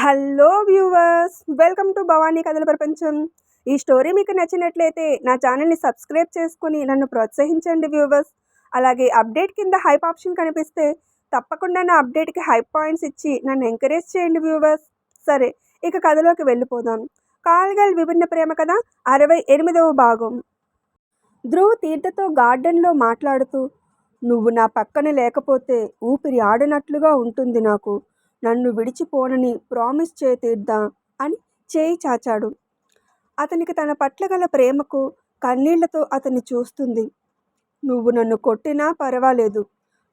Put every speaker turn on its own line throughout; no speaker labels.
Hello viewers, welcome to Bhavani కథల ప్రపంచం. ఈ స్టోరీ మీకు నచ్చినట్లయితే నా ఛానల్ని సబ్స్క్రైబ్ చేసుకుని నన్ను ప్రోత్సహించండి వ్యూవర్స్. అలాగే అప్డేట్ కింద హైప్ ఆప్షన్ కనిపిస్తే తప్పకుండా నా అప్డేట్కి హైప్ పాయింట్స్ ఇచ్చి నన్ను ఎంకరేజ్ చేయండి వ్యూవర్స్. సరే, ఇక కథలోకి వెళ్ళిపోదాం. కాల్గల్ విభిన్న ప్రేమ కథ 68వ భాగం. ధ్రువ్ తీర్థతో గార్డెన్లో మాట్లాడుతూ, నువ్వు నా పక్కన లేకపోతే ఊపిరి ఆడనట్లుగా ఉంటుంది నాకు. నన్ను విడిచిపోనని ప్రామిస్ తీర్థ అని చేయి చాచాడు. అతనికి తన పట్ల గల ప్రేమకు కన్నీళ్లతో అతన్ని చూస్తుంది. నువ్వు నన్ను కొట్టినా పర్వాలేదు,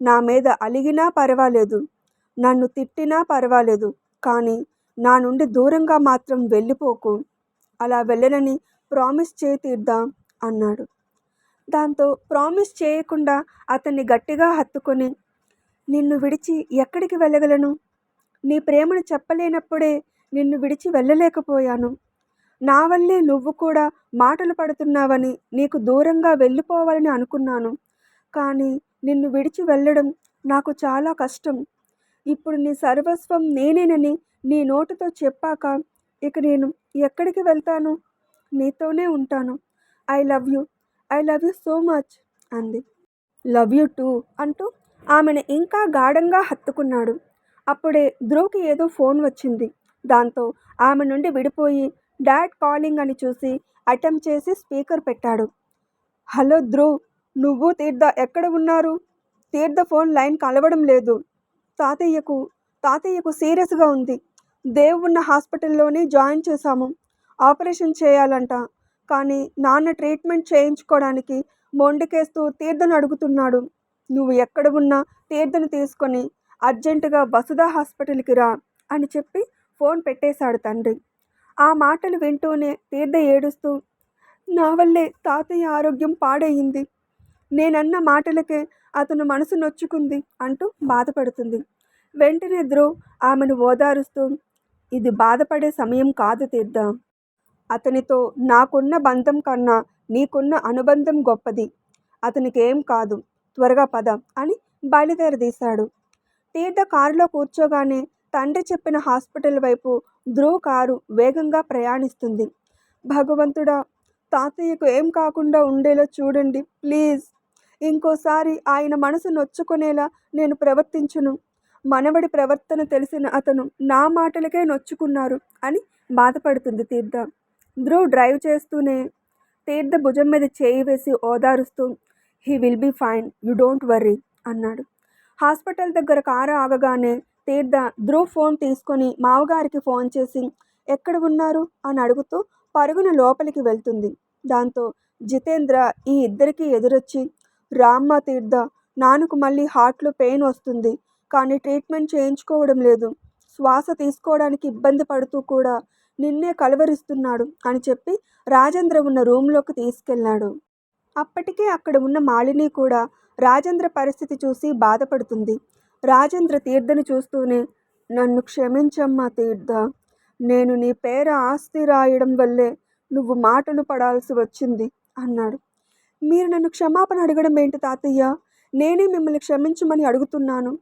నా మీద అలిగినా పర్వాలేదు, నన్ను తిట్టినా పర్వాలేదు, కానీ నా నుండి దూరంగా మాత్రం వెళ్ళిపోకు. అలా వెళ్ళనని ప్రామిస్ తీర్థ అన్నాడు. దాంతో ప్రామిస్ చేయకుండా అతన్ని గట్టిగా హత్తుకొని, నిన్ను విడిచి ఎక్కడికి వెళ్ళగలను? నీ ప్రేమను చెప్పలేనప్పుడే నిన్ను విడిచి వెళ్ళలేకపోయాను. నా వల్లే నువ్వు కూడా మాటలు పడుతున్నావని నీకు దూరంగా వెళ్ళిపోవాలని అనుకున్నాను. కానీ నిన్ను విడిచి వెళ్ళడం నాకు చాలా కష్టం. ఇప్పుడు నీ సర్వస్వం నేనేనని నీ నోటితో చెప్పాక ఇక నేను ఎక్కడికి వెళ్తాను? నీతోనే ఉంటాను. I love you so much అంది. లవ్ యూ టూ అంటూ ఆమెను ఇంకా గాఢంగా హత్తుకున్నాడు. అప్పుడే ధ్రువ్కి ఏదో ఫోన్ వచ్చింది. దాంతో ఆమె నుండి విడిపోయి డాడ్ కాలింగ్ అని చూసి అటెంప్ట్ చేసి స్పీకర్ పెట్టాడు. హలో ధ్రువ్, నువ్వు తీర్థ ఎక్కడ ఉన్నారు? తీర్థ ఫోన్ లైన్ కలవడం లేదు. తాతయ్యకు సీరియస్గా ఉంది. దేవ్ ఉన్న హాస్పిటల్లోనే జాయిన్ చేశాము. ఆపరేషన్ చేయాలంట. కానీ నాన్న ట్రీట్మెంట్ చేయించుకోవడానికి మొండికేస్తూ తీర్థను అడుగుతున్నాడు. నువ్వు ఎక్కడ ఉన్నా తీర్థను తీసుకొని అర్జెంటుగా వసుధా హాస్పిటల్కి రా అని చెప్పి ఫోన్ పెట్టేశాడు తండ్రి. ఆ మాటలు వింటూనే తీర్థ ఏడుస్తూ, నా వల్లే తాతయ్య ఆరోగ్యం పాడయింది. నేనన్న మాటలకే అతను మనసు నొచ్చుకుంది అంటూ బాధపడుతుంది. వెంటనే ధ్రువ్ ఆమెను ఓదారుస్తూ, ఇది బాధపడే సమయం కాదు తీర్థ. అతనితో నాకున్న బంధం కన్నా నీకున్న అనుబంధం గొప్పది. అతనికేం కాదు, త్వరగా పద అని బయలుదేరదీశాడు. తీర్థ కారులో కూర్చోగానే తండ్రి చెప్పిన హాస్పిటల్ వైపు ధ్రువ్ కారు వేగంగా ప్రయాణిస్తుంది. భగవంతుడా, తాతయ్యకు ఏం కాకుండా ఉండేలా చూడండి ప్లీజ్. ఇంకోసారి ఆయన మనసు నొచ్చుకునేలా నేను ప్రవర్తించును. మనవడి ప్రవర్తన తెలిసిన అతను నా మాటలకే నొచ్చుకున్నారు అని బాధపడుతుంది తీర్థ. ధ్రువ్ డ్రైవ్ చేస్తూనే తీర్థ భుజం మీద చేయి వేసి ఓదారుస్తూ, he will be fine, you don't worry అన్నాడు. హాస్పిటల్ దగ్గర కారు ఆగగానే తీర్థ ధ్రువ్ ఫోన్ తీసుకొని మావగారికి ఫోన్ చేసి ఎక్కడ ఉన్నారు అని అడుగుతూ పరుగున లోపలికి వెళ్తుంది. దాంతో జితేంద్ర ఈ ఇద్దరికీ ఎదురొచ్చి, రామ్మ తీర్థ, నాన్నకు మళ్ళీ హార్ట్లో పెయిన్ వస్తుంది, కానీ ట్రీట్మెంట్ చేయించుకోవడం లేదు. శ్వాస తీసుకోవడానికి ఇబ్బంది పడుతూ కూడా నిన్నే కలవరిస్తున్నాడు అని చెప్పి రాజేంద్ర ఉన్న రూమ్లోకి తీసుకెళ్ళాడు. అప్పటికే అక్కడ ఉన్న మాలిని కూడా రాజేంద్ర పరిస్థితి చూసి బాధపడుతుంది. రాజేంద్ర తీర్థను చూస్తూనే, నన్ను క్షమించమ్మా తీర్థ. నేను నీ పేర ఆస్తి రాయడం వల్లే నువ్వు మాటలు పడాల్సి వచ్చింది అన్నాడు. మీరు నన్ను క్షమాపణ అడగడం ఏంటి తాతయ్య? నేనే మిమ్మల్ని క్షమించమని అడుగుతున్నాను.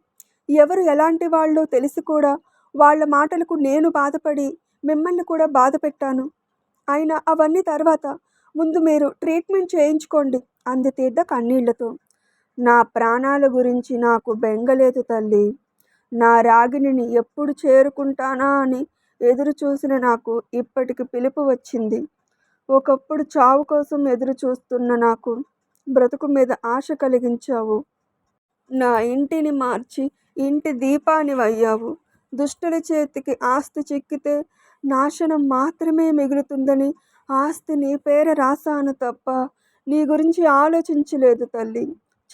ఎవరు ఎలాంటి వాళ్ళో తెలిసి కూడా వాళ్ళ మాటలకు నేను బాధపడి మిమ్మల్ని కూడా బాధ పెట్టాను. అయినా అవన్నీ తర్వాత, ముందు మీరు ట్రీట్మెంట్ చేయించుకోండి అంది తీర్థ కన్నీళ్లతో. నా ప్రాణాల గురించి నాకు బెంగలేదు తల్లి. నా రాగిణిని ఎప్పుడు చేరుకుంటానా అని ఎదురు చూసిన నాకు ఇప్పటికి పిలుపు వచ్చింది. ఒకప్పుడు చావు కోసం ఎదురు చూస్తున్న నాకు బ్రతుకు మీద ఆశ కలిగించావు. నా ఇంటిని మార్చి ఇంటి దీపాన్ని వయ్యావు. దుష్టుల చేతికి ఆస్తి చిక్కితే నాశనం మాత్రమే మిగులుతుందని ఆస్తి నీ పేర రాశాను తప్ప నీ గురించి ఆలోచించలేదు తల్లి.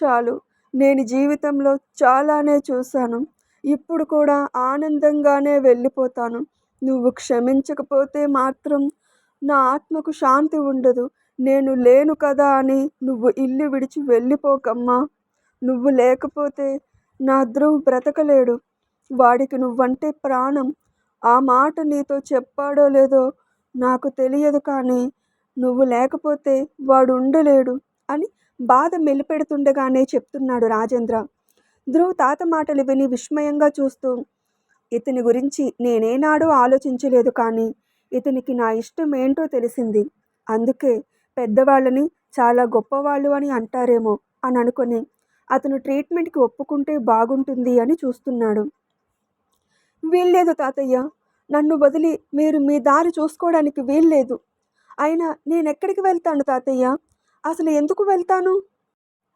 చాలు, నేను జీవితంలో చాలానే చూశాను. ఇప్పుడు కూడా ఆనందంగానే వెళ్ళిపోతాను. నువ్వు క్షమించకపోతే మాత్రం నా ఆత్మకు శాంతి ఉండదు. నేను లేను కదా అని నువ్వు ఇల్లు విడిచి వెళ్ళిపోకమ్మా. నువ్వు లేకపోతే నా ధ్రువ్ బ్రతకలేడు. వాడికి నువ్వంటే ప్రాణం. ఆ మాట నీతో చెప్పాడో లేదో నాకు తెలియదు, కానీ నువ్వు లేకపోతే వాడు ఉండలేడు అని బాధ మెలిపెడుతుండగానే చెప్తున్నాడు రాజేంద్ర. ధ్రువ్ తాత మాటలు విని విస్మయంగా చూస్తూ, ఇతని గురించి నేనేనాడూ ఆలోచించలేదు, కానీ ఇతనికి నా ఇష్టం ఏంటో తెలిసింది. అందుకే పెద్దవాళ్ళని చాలా గొప్పవాళ్ళు అని అంటారేమో అని అనుకుని అతను ట్రీట్మెంట్‌కి ఒప్పుకుంటే బాగుంటుంది అని చూస్తున్నాడు. వీల్లేదు తాతయ్య. నన్ను వదిలి మీరు మీ దారి చూసుకోవడానికి వీల్లేదు. అయినా నేనెక్కడికి వెళ్తాను తాతయ్య? అసలు ఎందుకు వెళ్తాను?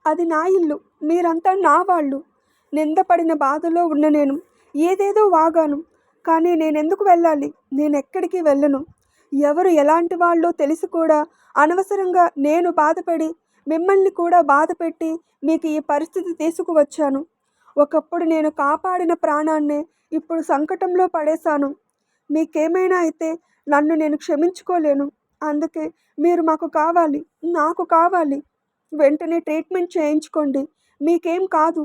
అది నా ఇల్లు. మీరంతా నా వాళ్ళు. నిందపడిన బాధలో ఉన్న నేను ఏదేదో వాగాను. కానీ నేనెందుకు వెళ్ళాలి? నేనెక్కడికి వెళ్ళను. ఎవరు ఎలాంటి వాళ్ళో తెలిసి కూడా అనవసరంగా నేను బాధపడి, మిమ్మల్ని కూడా బాధపెట్టి మీకు ఈ పరిస్థితి తీసుకువచ్చాను. ఒకప్పుడు నేను కాపాడిన ప్రాణాన్నే ఇప్పుడు సంకటంలో పడేశాను. మీకేమైనా అయితే నన్ను నేను క్షమించుకోలేను. అందుకే మీరు మాకు కావాలి. నాకు కావాలి. వెంటనే ట్రీట్మెంట్ చేయించుకోండి. మీకేం కాదు.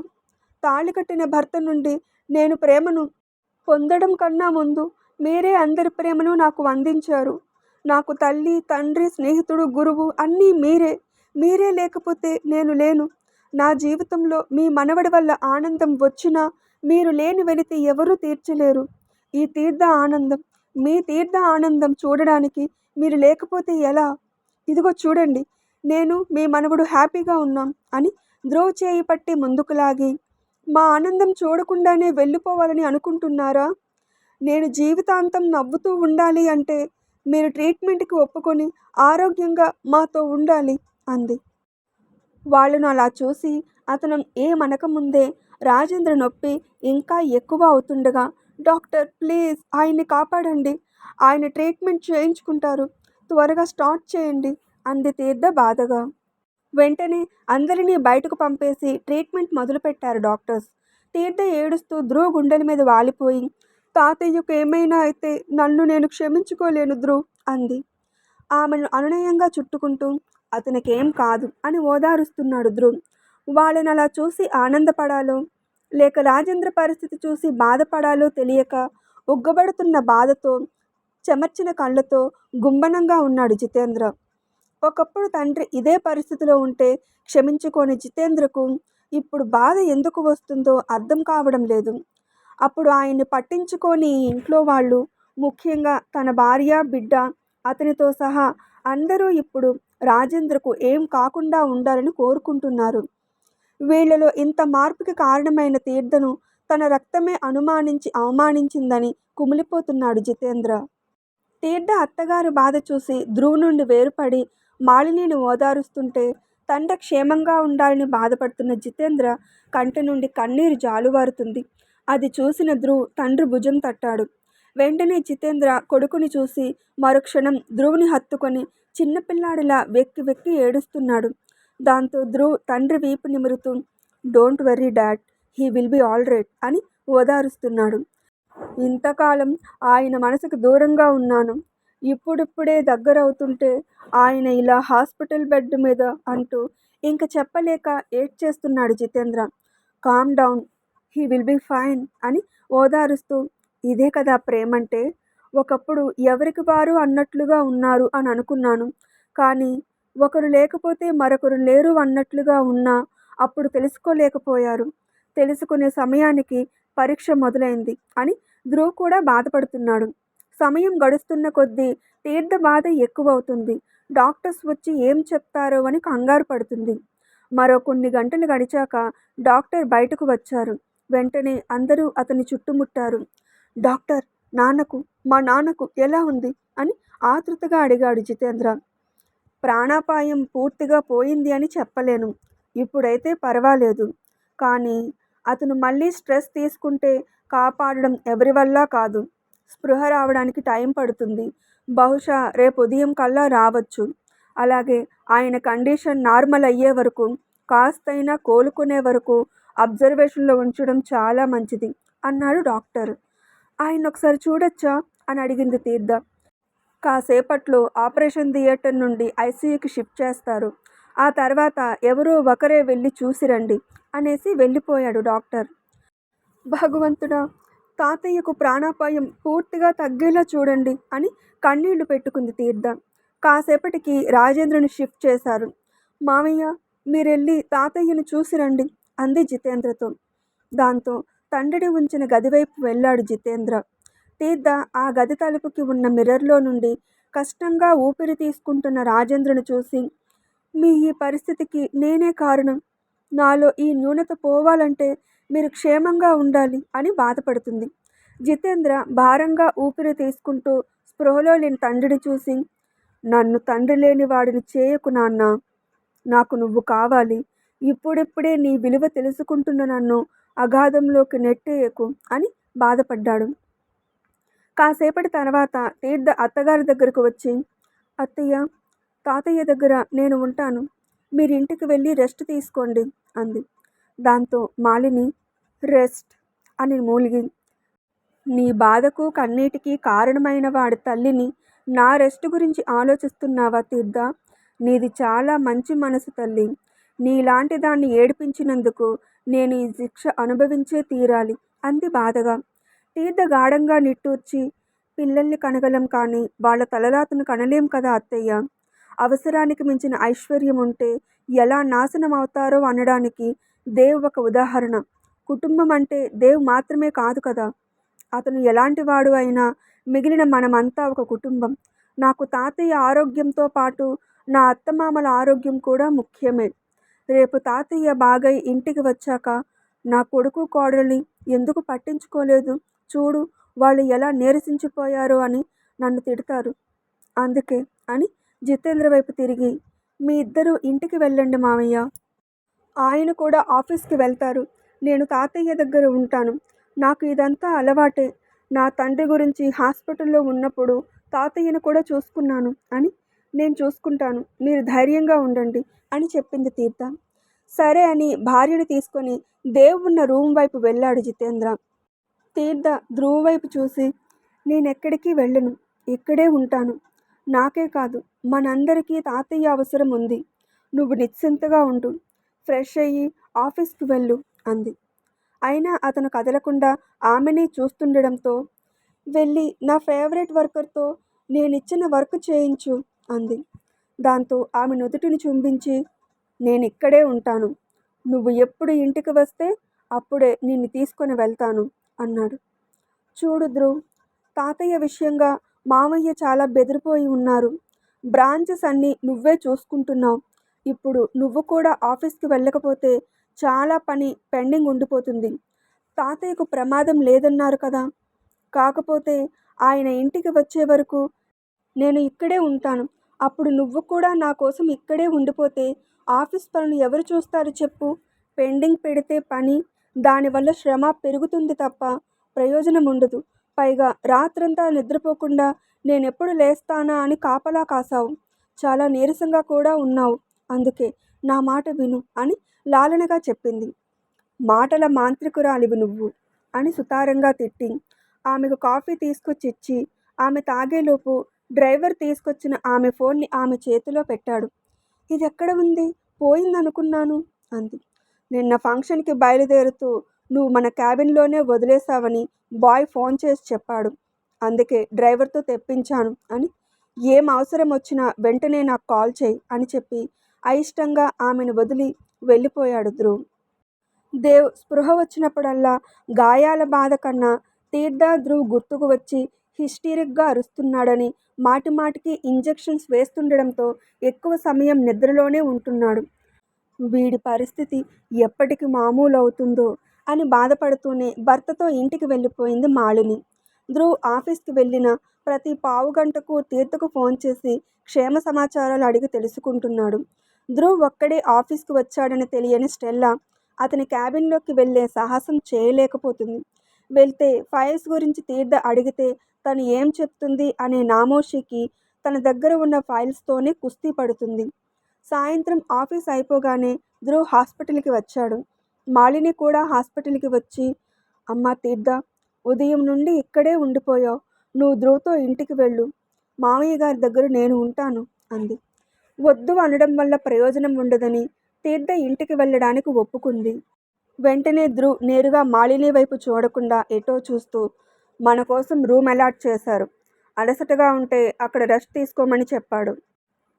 తాళి కట్టిన భర్త నుండి నేను ప్రేమను పొందడం కన్నా ముందు మీరే అందరి ప్రేమను నాకు అందించారు. నాకు తల్లి, తండ్రి, స్నేహితుడు, గురువు అన్నీ మీరే. మీరే లేకపోతే నేను లేను. నా జీవితంలో మీ మనవడి వల్ల ఆనందం వచ్చినా మీరు లేని వెలితి ఎవరూ తీర్చలేరు. ఈ తీర్థ ఆనందం, మీ తీర్థ ఆనందం చూడడానికి మీరు లేకపోతే ఎలా? ఇదిగో చూడండి, నేను మీ మనవడు హ్యాపీగా ఉన్నాం అని ధ్రువ్ చేయి పట్టి ముందుకు లాగి, మా ఆనందం చూడకుండానే వెళ్ళిపోవాలని అనుకుంటున్నారా? నేను జీవితాంతం నవ్వుతూ ఉండాలి అంటే మీరు ట్రీట్మెంట్‌కి ఒప్పుకొని ఆరోగ్యంగా మాతో ఉండాలి అంది. వాళ్ళను అలా చూసి అతను ఏమనకముందే రాజేంద్ర నొప్పి ఇంకా ఎక్కువ అవుతుండగా, డాక్టర్ ప్లీజ్ ఆయన్ని కాపాడండి. ఆయన ట్రీట్మెంట్ చేయించుకుంటారు. త్వరగా స్టార్ట్ చేయండి అంది తీర్థ బాధగా. వెంటనే అందరినీ బయటకు పంపేసి ట్రీట్మెంట్ మొదలుపెట్టారు డాక్టర్స్. తీర్థ ఏడుస్తూ ధ్రువ్ గుండెల మీద వాలిపోయి, తాతయ్యకు ఏమైనా అయితే నన్ను నేను క్షమించుకోలేను ధ్రువ్ అంది. ఆమెను అనునయంగా చుట్టుకుంటూ అతనికేం కాదు అని ఓదారుస్తున్నాడు ధ్రువ్. వాళ్ళని అలా చూసి ఆనందపడాలో లేక రాజేంద్ర పరిస్థితి చూసి బాధపడాలో తెలియక ఉగ్గబడుతున్న బాధతో చెమర్చిన కళ్ళతో గుంభనంగా ఉన్నాడు జితేంద్ర. ఒకప్పుడు తండ్రి ఇదే పరిస్థితిలో ఉంటే క్షమించుకోని జితేంద్రకు ఇప్పుడు బాధ ఎందుకు వస్తుందో అర్థం కావడం లేదు. అప్పుడు ఆయన్ని పట్టించుకోని ఈ ఇంట్లో వాళ్ళు, ముఖ్యంగా తన భార్య, బిడ్డ, అతనితో సహా అందరూ ఇప్పుడు రాజేంద్రకు ఏం కాకుండా ఉండాలని కోరుకుంటున్నారు. వీళ్లలో ఇంత మార్పుకి కారణమైన తీర్థను తన రక్తమే అనుమానించి అవమానించిందని కుమిలిపోతున్నాడు జితేంద్ర. తీర్థ అత్తగారు బాధ చూసి ధ్రువ్ నుండి వేరుపడి మాలినిని ఓదారుస్తుంటే, తండ్రి క్షేమంగా ఉండాలని బాధపడుతున్న జితేంద్ర కంటి నుండి కన్నీరు జాలువారుతుంది. అది చూసిన ధ్రువ్ తండ్రి భుజం తట్టాడు. వెంటనే జితేంద్ర కొడుకుని చూసి మరుక్షణం ధ్రువ్ని హత్తుకొని చిన్నపిల్లాడిలా వెక్కి వెక్కి ఏడుస్తున్నాడు. దాంతో ధ్రువ్ తండ్రి వీపు నిమురుతూ, don't worry dad, he will be all right అని ఓదారుస్తున్నాడు. ఇంతకాలం ఆయన మనసుకు దూరంగా ఉన్నాను. ఇప్పుడిప్పుడే దగ్గరవుతుంటే ఆయన ఇలా హాస్పిటల్ బెడ్ మీద అంటూ ఇంక చెప్పలేక ఏడ్చేస్తున్నాడు Jitendra. Calm down, he will be fine అని ఓదారుస్తూ, ఇదే కదా ప్రేమంటే. ఒకప్పుడు ఎవరికి వారు అన్నట్లుగా ఉన్నారు అని అనుకున్నాను. కానీ ఒకరు లేకపోతే మరొకరు లేరు అన్నట్లుగా ఉన్నా అప్పుడు తెలుసుకోలేకపోయారు. తెలుసుకునే సమయానికి పరీక్ష మొదలైంది అని ధ్రువ్ కూడా బాధపడుతున్నాడు. సమయం గడుస్తున్న కొద్దీ తీర్థ బాధ ఎక్కువవుతుంది. డాక్టర్స్ వచ్చి ఏం చెప్తారో అని కంగారు పడుతుంది. మరో కొన్ని గంటలు గడిచాక డాక్టర్ బయటకు వచ్చారు. వెంటనే అందరూ అతన్ని చుట్టుముట్టారు. డాక్టర్, మా నాన్నకు ఎలా ఉంది అని ఆతృతగా అడిగాడు జితేంద్ర. ప్రాణాపాయం పూర్తిగా పోయింది అని చెప్పలేను. ఇప్పుడైతే పర్వాలేదు. కానీ అతను మళ్ళీ స్ట్రెస్ తీసుకుంటే కాపాడడం ఎవరి వల్ల కాదు. స్పృహ రావడానికి టైం పడుతుంది. బహుశా రేపు ఉదయం కల్లా రావచ్చు. అలాగే ఆయన కండిషన్ నార్మల్ అయ్యే వరకు, కాస్తైనా కోలుకునే వరకు అబ్జర్వేషన్లో ఉంచడం చాలా మంచిది అన్నాడు డాక్టర్. ఆయన ఒకసారి చూడొచ్చా అని అడిగింది తీర్థ. కాసేపట్లో ఆపరేషన్ థియేటర్ నుండి ఐసీయూకి షిఫ్ట్ చేస్తారు. ఆ తర్వాత ఎవరో ఒకరే వెళ్ళి చూసిరండి అనేసి వెళ్ళిపోయాడు డాక్టర్. భగవంతుడా, తాతయ్యకు ప్రాణాపాయం పూర్తిగా తగ్గేలా చూడండి అని కన్నీళ్లు పెట్టుకుంది తీర్థ. కాసేపటికి రాజేంద్రను షిఫ్ట్ చేశారు. మామయ్య, మీరెళ్ళి తాతయ్యను చూసిరండి అంది జితేంద్రతో. దాంతో తండ్రి ఉంచిన గదివైపు వెళ్ళాడు జితేంద్ర. తీర్థ ఆ గది తలుపుకి ఉన్న మిర్రర్లో నుండి కష్టంగా ఊపిరి తీసుకుంటున్న రాజేంద్రను చూసి, మీ ఈ పరిస్థితికి నేనే కారణం. నాలో ఈ న్యూనత పోవాలంటే మీరు క్షేమంగా ఉండాలి అని బాధపడుతుంది. జితేంద్ర భారంగా ఊపిరి తీసుకుంటూ స్పృహలో లేని తండ్రిని చూసి, నన్ను తండ్రి లేని వాడిని చేయకు నాన్న. నాకు నువ్వు కావాలి. ఇప్పుడిప్పుడే నీ విలువ తెలుసుకుంటున్న నన్ను అగాధంలోకి నెట్టేయకు అని బాధపడ్డాడు. కాసేపటి తర్వాత తీర్థ అత్తగారి దగ్గరకు వచ్చి, అత్తయ్య, తాతయ్య దగ్గర నేను ఉంటాను. మీరింటికి వెళ్ళి రెస్ట్ తీసుకోండి అంది. దాంతో మాలిని రెస్ట్ అని మూలిగి, నీ బాధకు కన్నీటికి కారణమైన వాడి తల్లిని నా రెస్ట్ గురించి ఆలోచిస్తున్నావా తీర్థ? నీది చాలా మంచి మనసు తల్లి. నీలాంటి దాన్ని ఏడిపించినందుకు నేను ఈ శిక్ష అనుభవించే తీరాలి అంది బాధగా. తీర్థ గాఢంగా నిట్టూర్చి, పిల్లల్ని కనగలం కానీ వాళ్ళ తలరాతను కనలేం కదా అత్తయ్య. అవసరానికి మించిన ఐశ్వర్యం ఉంటే ఎలా నాశనం అవుతారో అనడానికి దేవ్ ఒక ఉదాహరణ. కుటుంబం అంటే దేవ్ మాత్రమే కాదు కదా. అతను ఎలాంటి వాడు అయినా మిగిలిన మనమంతా ఒక కుటుంబం. నాకు తాతయ్య ఆరోగ్యంతో పాటు నా అత్తమామల ఆరోగ్యం కూడా ముఖ్యమే. రేపు తాతయ్య బాగై ఇంటికి వచ్చాక నా కొడుకు కోడల్ని ఎందుకు పట్టించుకోలేదు చూడు, వాళ్ళు ఎలా నీరసించిపోయారో అని నన్ను తిడతారు. అందుకే అని జితేంద్ర వైపు తిరిగి, మీ ఇద్దరూ ఇంటికి వెళ్ళండి మామయ్య. ఆయన కూడా ఆఫీస్కి వెళ్తారు. నేను తాతయ్య దగ్గర ఉంటాను. నాకు ఇదంతా అలవాటే. నా తండ్రి గురించి హాస్పిటల్లో ఉన్నప్పుడు తాతయ్యను కూడా చూసుకున్నాను అని. నేను చూసుకుంటాను, మీరు ధైర్యంగా ఉండండి అని చెప్పింది తీర్థ. సరే అని భార్యను తీసుకొని దేవ్ ఉన్న రూమ్ వైపు వెళ్ళాడు జితేంద్ర. తీర్థ ధ్రువ్ వైపు చూసి, నేనెక్కడికి వెళ్ళను, ఇక్కడే ఉంటాను. నాకే కాదు మనందరికీ తాతయ్య అవసరం ఉంది. నువ్వు నిశ్చింతగా ఉండు, ఫ్రెష్ అయ్యి ఆఫీస్కి వెళ్ళు అంది. అయినా అతను కదలకుండా ఆమెనే చూస్తుండడంతో, వెళ్ళి నా ఫేవరెట్ వర్కర్తో నేనిచ్చిన వర్క్ చేయించు అంది. దాంతో ఆమె నుదుటిని చుంబించి, నేనిక్కడే ఉంటాను. నువ్వు ఎప్పుడు ఇంటికి వస్తే అప్పుడే నిన్ను తీసుకొని వెళ్తాను అన్నాడు. చూడు ధ్రువ్, తాతయ్య విషయంగా మామయ్య చాలా బెదిరిపోయి ఉన్నారు. బ్రాంచెస్ అన్నీ నువ్వే చూసుకుంటున్నావు. ఇప్పుడు నువ్వు కూడా ఆఫీస్కి వెళ్ళకపోతే చాలా పని పెండింగ్ ఉండిపోతుంది. తాతయ్యకు ప్రమాదం లేదన్నారు కదా. కాకపోతే ఆయన ఇంటికి వచ్చే వరకు నేను ఇక్కడే ఉంటాను. అప్పుడు నువ్వు కూడా నా కోసం ఇక్కడే ఉండిపోతే ఆఫీస్ పనులు ఎవరు చూస్తారు చెప్పు. పెండింగ్ పెడితే పని, దానివల్ల శ్రమ పెరుగుతుంది తప్ప ప్రయోజనం ఉండదు. పైగా రాత్రంతా నిద్రపోకుండా నేనెప్పుడు లేస్తానా అని కాపలా కాసావు. చాలా నీరసంగా కూడా ఉన్నావు. అందుకే నా మాట విను అని లాలనగా చెప్పింది. మాటల మాంత్రికురాలివి నువ్వు అని సుతారంగా తిట్టి ఆమెకు కాఫీ తీసుకొచ్చిచ్చి, ఆమె తాగేలోపు డ్రైవర్ తీసుకొచ్చిన ఆమె ఫోన్ని ఆమె చేతిలో పెట్టాడు. ఇది ఎక్కడ ఉంది, పోయిందనుకున్నాను అంది. నిన్న ఫంక్షన్కి బయలుదేరుతూ నువ్వు మన క్యాబిన్లోనే వదిలేసావని బాయ్ ఫోన్ చేసి చెప్పాడు. అందుకే డ్రైవర్తో తెప్పించాను అని. ఏం అవసరం వచ్చినా వెంటనే నాకు కాల్ చేయి అని చెప్పి అయిష్టంగా ఆమెను వదిలి వెళ్ళిపోయాడు ధ్రువ్. దేవ్ స్పృహ వచ్చినప్పుడల్లా గాయాల బాధ కన్నా తీర్థ ధ్రువ్ గుర్తుకు వచ్చి హిస్టీరిక్గా అరుస్తున్నాడని, మాటిమాటికి ఇంజెక్షన్స్ వేస్తుండడంతో ఎక్కువ సమయం నిద్రలోనే ఉంటున్నాడు. వీడి పరిస్థితి ఎప్పటికి మామూలు అవుతుందో అని బాధపడుతూనే భర్తతో ఇంటికి వెళ్ళిపోయింది మాలిని. ధ్రువ్ ఆఫీస్కి వెళ్ళిన ప్రతి పావుగంటకు తీర్థకు ఫోన్ చేసి క్షేమ సమాచారాలు అడిగి తెలుసుకుంటున్నాడు. ధ్రువ్ ఒక్కడే ఆఫీస్కి వచ్చాడని తెలియని స్టెల్లా అతని క్యాబిన్లోకి వెళ్ళే సాహసం చేయలేకపోతుంది. వెళ్తే ఫైల్స్ గురించి తీర్థ అడిగితే తను ఏం చెప్తుంది అనే నామోషికి తన దగ్గర ఉన్న ఫైల్స్తోనే కుస్తీ పడుతుంది. సాయంత్రం ఆఫీస్ అయిపోగానే ధ్రువ్ హాస్పిటల్కి వచ్చాడు. మాలిని కూడా హాస్పిటల్కి వచ్చి, అమ్మా తీర్థ, ఉదయం నుండి ఇక్కడే ఉండిపోయావు. నువ్వు ధ్రువ్తో ఇంటికి వెళ్ళు, మామయ్య గారి దగ్గర నేను ఉంటాను అంది. వద్దు అనడం వల్ల ప్రయోజనం ఉండదని తీర్థ ఇంటికి వెళ్ళడానికి ఒప్పుకుంది. వెంటనే ధ్రువ్ నేరుగా మాలిని వైపు చూడకుండా ఎటో చూస్తూ, మన కోసం రూమ్ అలాట్ చేశారు. అలసటగా ఉంటే అక్కడ రెస్ట్ తీసుకోమని చెప్పాడు.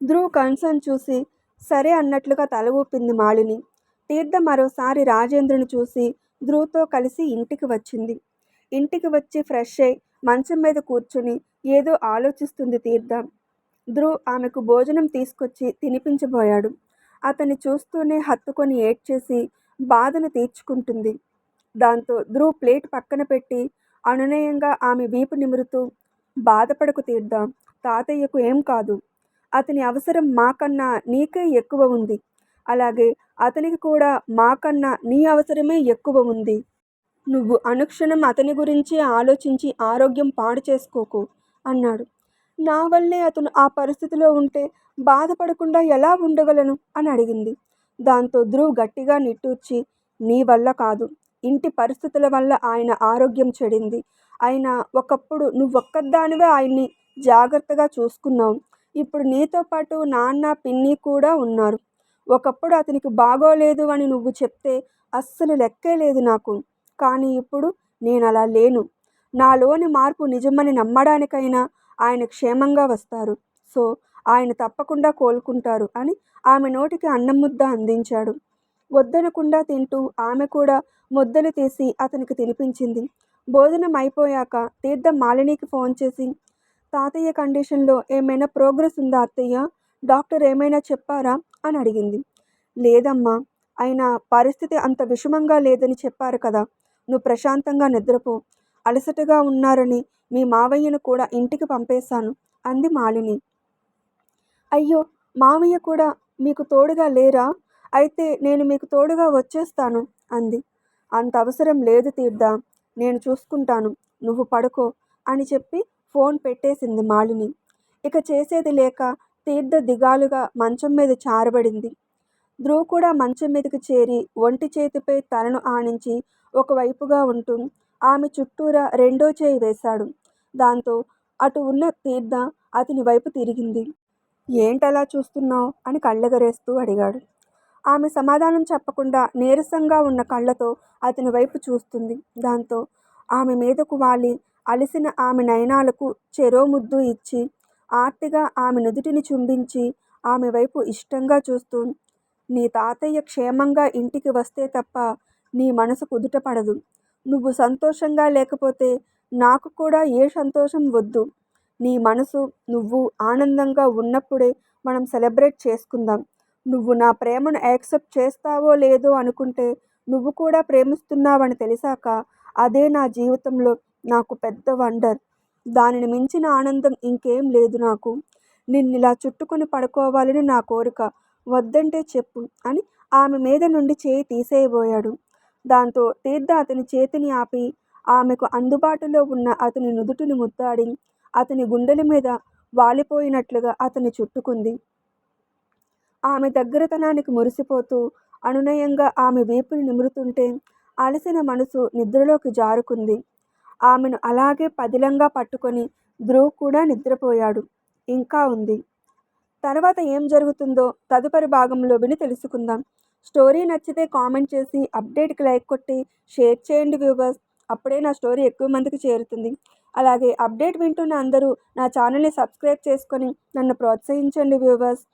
ధ్రువ్ కన్సర్న్ చూసి సరే అన్నట్లుగా తల ఊపింది మాలిని. తీర్థ మరోసారి రాజేంద్రను చూసి ధ్రువ్‌తో కలిసి ఇంటికి వచ్చింది. ఇంటికి వచ్చి ఫ్రెష్ అయ్యి మంచం మీద కూర్చుని ఏదో ఆలోచిస్తుంది తీర్థ. ధ్రువ్ ఆమెకు భోజనం తీసుకొచ్చి తినిపించబోయాడు. అతన్ని చూస్తూనే హత్తుకొని ఏడ్చేసి బాధను తీర్చుకుంటుంది. దాంతో ధ్రువ్ ప్లేట్ పక్కన పెట్టి అనునయంగా ఆమె వీపు నిమురుతూ, బాధపడకు తీర్థ, తాతయ్యకు ఏం కాదు. అతని అవసరం మాకన్నా నీకే ఎక్కువ ఉంది. అలాగే అతనికి కూడా మాకన్నా నీ అవసరమే ఎక్కువ ఉంది. నువ్వు అనుక్షణం అతని గురించే ఆలోచించి ఆరోగ్యం పాడు చేసుకోకు అన్నాడు. నా వల్లే అతను ఆ పరిస్థితిలో ఉంటే బాధపడకుండా ఎలా ఉండగలను అని అడిగింది. దాంతో ధ్రువ్ గట్టిగా నిట్టూర్చి, నీ వల్ల కాదు, ఇంటి పరిస్థితుల వల్ల ఆయన ఆరోగ్యం చెడింది. అయినా ఒకప్పుడు నువ్వొక్కదానివే ఆయన్ని జాగ్రత్తగా చూసుకున్నావు. ఇప్పుడు నీతో పాటు నాన్న పిన్ని కూడా ఉన్నారు. ఒకప్పుడు అతనికి బాగోలేదు అని నువ్వు చెప్తే అస్సలు లెక్కే లేదు నాకు. కానీ ఇప్పుడు నేనలా లేను. నాలోని మార్పు నిజమని నమ్మడానికైనా ఆయన క్షేమంగా వస్తారు. సో ఆయన తప్పకుండా కోలుకుంటారు అని ఆమె నోటికి అన్నం ముద్ద అందించాడు. వద్దనకుండా తింటూ ఆమె కూడా ముద్దలు తీసి అతనికి తినిపించింది. భోజనం అయిపోయాక తీర్థం మాలినికి ఫోన్ చేసి, తాతయ్య కండిషన్లో ఏమైనా ప్రోగ్రెస్ ఉందా అత్తయ్య? డాక్టర్ ఏమైనా చెప్పారా అని అడిగింది. లేదమ్మా, అయినా పరిస్థితి అంత విషమంగా లేదని చెప్పారు కదా. నువ్వు ప్రశాంతంగా నిద్రపో. అలసటగా ఉన్నారని మీ మావయ్యను కూడా ఇంటికి పంపేశాను అంది మాలిని. అయ్యో, మావయ్య కూడా మీకు తోడుగా లేరా? అయితే నేను మీకు తోడుగా వచ్చేస్తాను అంది. అంత అవసరం లేదు తీర్థ, నేను చూసుకుంటాను, నువ్వు పడుకో అని చెప్పి ఫోన్ పెట్టేసింది మాలిని. ఇక చేసేది లేక తీర్థ దిగాలుగా మంచం మీద చారబడింది. ధ్రువ్ కూడా మంచం మీదకి చేరి ఒంటి చేతిపై తలను ఆనించి ఒకవైపుగా ఉంటూ ఆమె చుట్టూరా రెండో చేయి వేశాడు. దాంతో అటు ఉన్న తీర్థ అతని వైపు తిరిగింది. ఏంటలా చూస్తున్నావు అని కళ్ళెగరేస్తూ అడిగాడు. ఆమె సమాధానం చెప్పకుండా నీరసంగా ఉన్న కళ్ళతో అతని వైపు చూస్తుంది. దాంతో ఆమె మీదకు వాలి అలిసిన ఆమె నయనాలకు చెరో ముద్దు ఇచ్చి ఆర్తిగా ఆమె నుదుటిని చుంబించి ఆమె వైపు ఇష్టంగా చూస్తూ, నీ తాతయ్య క్షేమంగా ఇంటికి వస్తే తప్ప నీ మనసు కుదుట పడదు. నువ్వు సంతోషంగా లేకపోతే నాకు కూడా ఏ సంతోషం వద్దు. నీ మనసు నువ్వు ఆనందంగా ఉన్నప్పుడే మనం సెలబ్రేట్ చేసుకుందాం. నువ్వు నా ప్రేమను యాక్సెప్ట్ చేస్తావో లేదో అనుకుంటే నువ్వు కూడా ప్రేమిస్తున్నావని తెలిసాక అదే నా జీవితంలో నాకు పెద్ద వండర్. దానిని మించిన ఆనందం ఇంకేం లేదు నాకు. నిన్నిలా చుట్టుకొని పడుకోవాలని నా కోరిక. వద్దంటే చెప్పు అని ఆమె మీద నుండి చేయి తీసేయబోయాడు. దాంతో తీర్థ అతని చేతిని ఆపి ఆమెకు అందుబాటులో ఉన్న అతని నుదుటిని ముద్దాడి అతని గుండెల మీద వాలిపోయినట్లుగా అతన్ని చుట్టుకుంది. ఆమె దగ్గరతనానికి మురిసిపోతూ అనునయంగా ఆమె వీపుని నిమురుతుంటే అలసిన మనసు నిద్రలోకి జారుకుంది. ఆమెను అలాగే పదిలంగా పట్టుకొని ధ్రువ్ కూడా నిద్రపోయాడు. ఇంకా ఉంది. తర్వాత ఏం జరుగుతుందో తదుపరి భాగంలో విని తెలుసుకుందాం. స్టోరీ నచ్చితే కామెంట్ చేసి అప్డేట్కి లైక్ కొట్టి షేర్ చేయండి వ్యూవర్స్. అప్పుడే నా స్టోరీ ఎక్కువ మందికి చేరుతుంది. అలాగే అప్డేట్ వింటున్న అందరూ నా ఛానల్ని సబ్స్క్రైబ్ చేసుకొని నన్ను ప్రోత్సహించండి వ్యూవర్స్.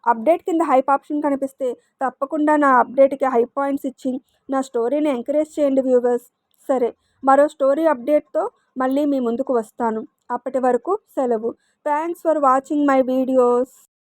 అప్డేట్ కింద హైప్ ఆప్షన్ కనిపిస్తే తప్పకుండా నా అప్డేట్కి హైప్ పాయింట్స్ ఇచ్చి నా స్టోరీని ఎంకరేజ్ చేయండి వ్యూవర్స్. సరే, మరో స్టోరీ అప్డేట్తో మళ్ళీ మీ ముందుకు వస్తాను. అప్పటి వరకు సెలవు. Thanks for watching my videos.